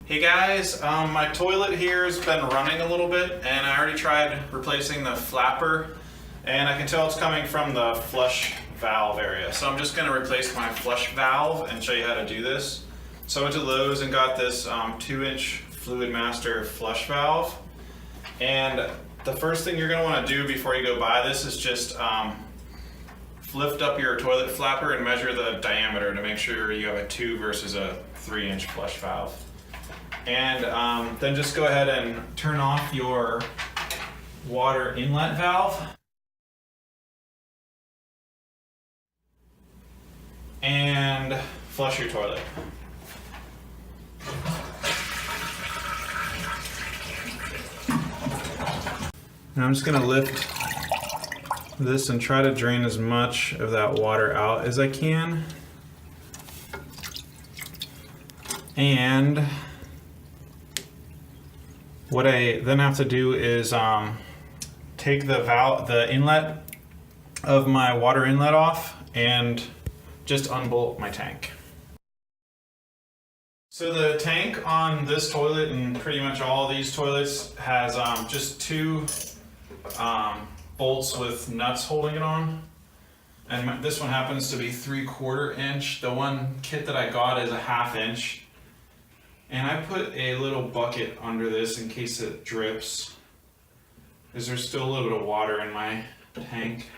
Hey guys, my toilet here has been running a little bit and I already tried replacing the flapper and I can tell it's coming from the flush valve area. So I'm just going to replace my flush valve and show you how to do this. So I went to Lowe's and got this 2-inch Fluidmaster flush valve, and the first thing you're going to want to do before you go buy this is just lift up your toilet flapper and measure the diameter to make sure you have a 2 versus a 3-inch flush valve. And then just go ahead and turn off your water inlet valve. And flush your toilet. And I'm just going to lift this and try to drain as much of that water out as I can. And what I then have to do is take the inlet of my water inlet off and just unbolt my tank. So the tank on this toilet and pretty much all of these toilets has just 2 bolts with nuts holding it on. And this one happens to be 3/4 inch. The one kit that I got is a 1/2 inch. And I put a little bucket under this in case it drips, because there's still a little bit of water in my tank.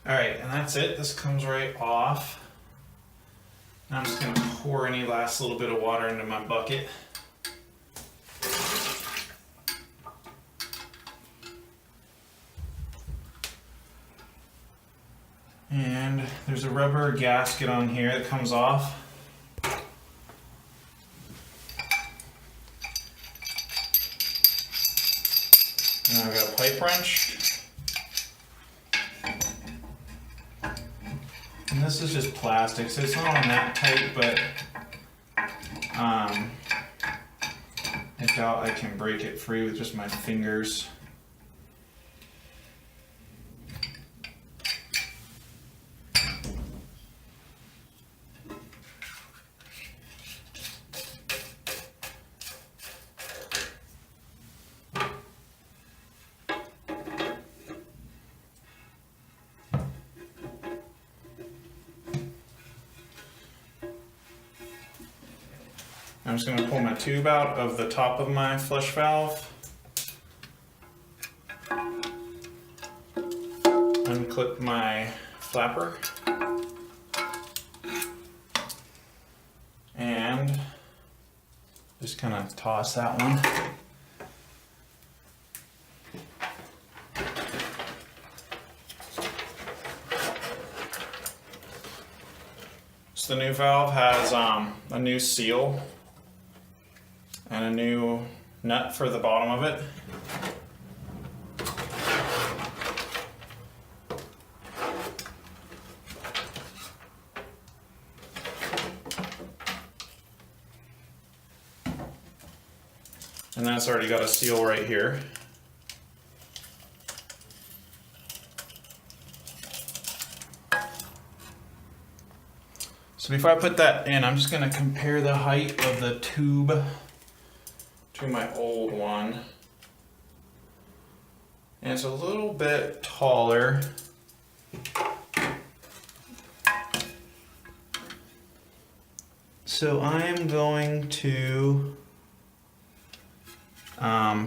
Alright, and that's it. This comes right off. Now I'm just going to pour any last little bit of water into my bucket. And there's a rubber gasket on here that comes off. And I've got a pipe wrench. And this is just plastic, so it's not on that tight, but I doubt I can break it free with just my fingers. I'm just going to pull my tube out of the top of my flush valve, unclip my flapper, and just kind of toss that one. So the new valve has a new seal and a new nut for the bottom of it. And that's already got a seal right here. So before I put that in, I'm just going to compare the height of the tube to my old one. And it's a little bit taller. So I'm going to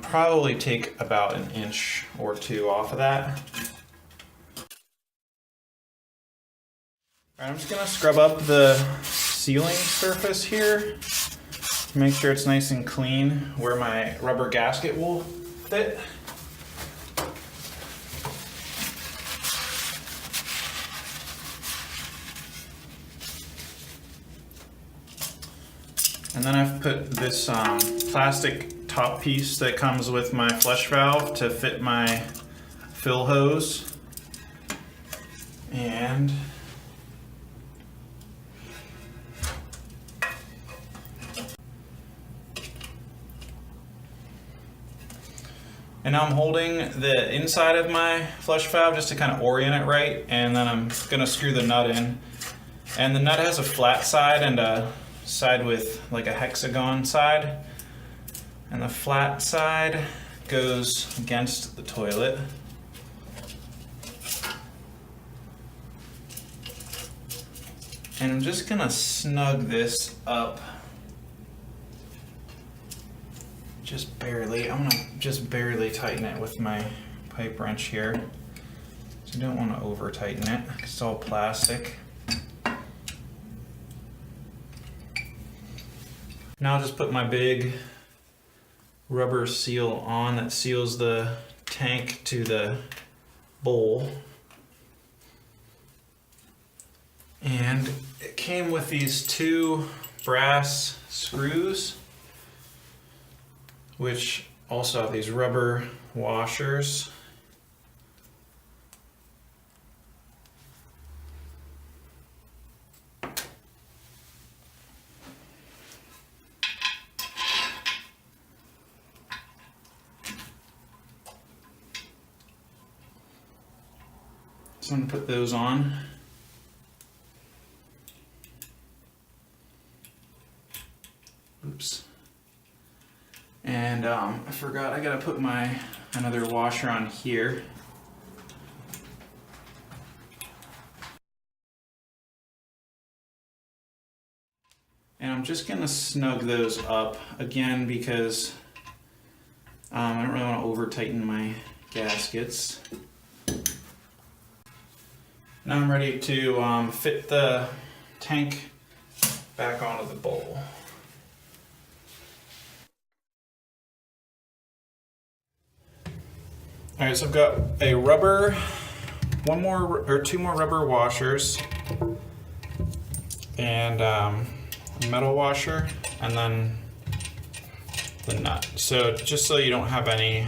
probably take about 1 inch or 2 off of that. I'm just going to scrub up the sealing surface here. Make sure it's nice and clean where my rubber gasket will fit. And then I've put this plastic top piece that comes with my flush valve to fit my fill hose. And now I'm holding the inside of my flush valve just to kind of orient it right, and then I'm going to screw the nut in. And the nut has a flat side and a side with like a hexagon side. And the flat side goes against the toilet. And I'm just gonna snug this up just barely. I'm gonna just barely tighten it with my pipe wrench here. So you don't want to over tighten it, it's all plastic. Now I'll just put my big rubber seal on that seals the tank to the bowl. And it came with these 2 brass screws, which also have these rubber washers. So I'm going to put those on. Oops. And I forgot, I gotta put my another washer on here. And I'm just gonna snug those up again because I don't really want to over tighten my gaskets. Now I'm ready to fit the tank back onto the bowl. All right, so I've got a rubber, 2 more rubber washers, and a metal washer, and then the nut. So just so you don't have any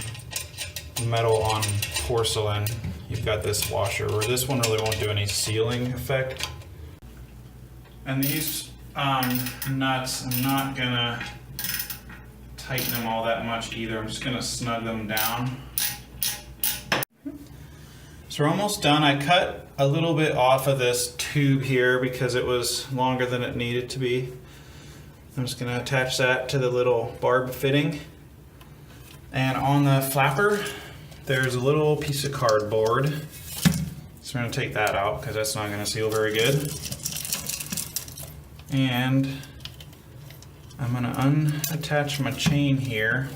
metal on porcelain, you've got this washer, where this one really won't do any sealing effect. And these nuts, I'm not gonna tighten them all that much either. I'm just gonna snug them down. So we're almost done. I cut a little bit off of this tube here because it was longer than it needed to be. I'm just gonna attach that to the little barb fitting. And on the flapper, there's a little piece of cardboard. So we're gonna take that out because that's not gonna seal very good. And I'm gonna unattach my chain here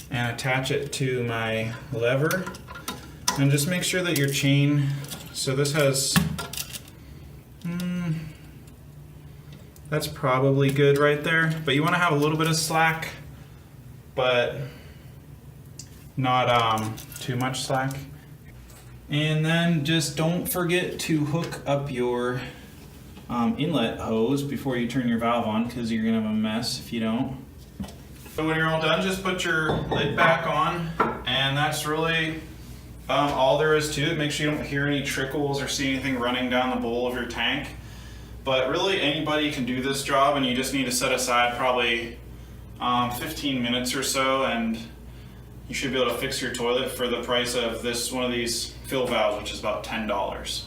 and attach it to my lever. And just make sure that your chain, so this has, that's probably good right there, but you want to have a little bit of slack, but not too much slack. And then just don't forget to hook up your inlet hose before you turn your valve on, because you're gonna have a mess if you don't. So when you're all done, just put your lid back on, and that's really all there is to it. Make sure you don't hear any trickles or see anything running down the bowl of your tank. But really anybody can do this job, and you just need to set aside probably 15 minutes or so, and you should be able to fix your toilet for the price of one of these fill valves, which is about $10.